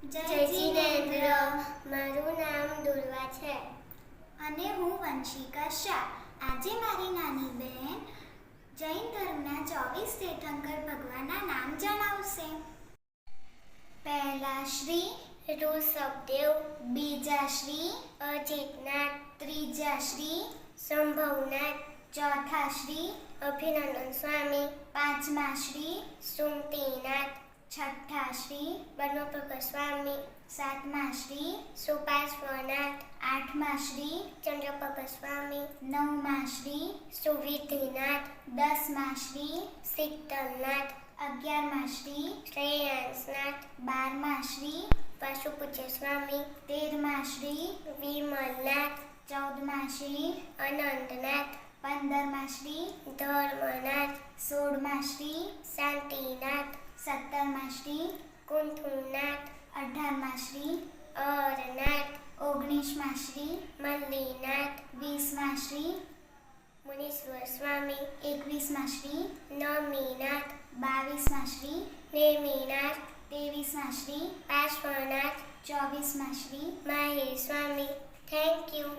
જય જીનેન્દ્ર. મારું નામ દુર્વા છે અને હું વંશિકા શાહ. આજે મારી નાની બહેન જૈન ધર્મના 24 તીર્થંકર ભગવાનના નામ જણાવશે. પહેલા શ્રી ઋષભદેવ, બીજા શ્રી અજીતનાથ, ત્રીજા શ્રી સંભવનાથ, ચોથા શ્રી અભિનંદન સ્વામી, પાંચમા શ્રી સુમતીનાથ, છઠ્ઠા શ્રી બનોપ્રકાશ સ્વામી, સાતમા શ્રી સુપાર્શ્વનાથ, આઠમા શ્રી ચંદ્રપ્રકાશ સ્વામી, નવમા શ્રી સુવિધિનાથ, દસમા શ્રી શીતલનાથ, અગિયારમા શ્રી શ્રેયાંસનાથ, બારમા શ્રી પાશુપૂજ્ય સ્વામી, તેરમા શ્રી વિમલનાથ, ચૌદમા શ્રી અનંતનાથ, પંદરમા શ્રી ધર્મનાથ, સોળમા શ્રી શાંતિનાથ, સત્તરમા શ્રી કુંથુનાથ, અઢારમા શ્રી અરનાથ, ઓગણીસમા શ્રી મલ્લીનાથ, વીસમા શ્રી મુનીશ્વર સ્વામી, એકવીસમા શ્રી નમીનાથ, બાવીસમા શ્રી નેમિનાથ, ત્રેવીસમા શ્રી પાર્શ્વનાથ, ચોવીસમા શ્રી માહિર સ્વામી. Thank you.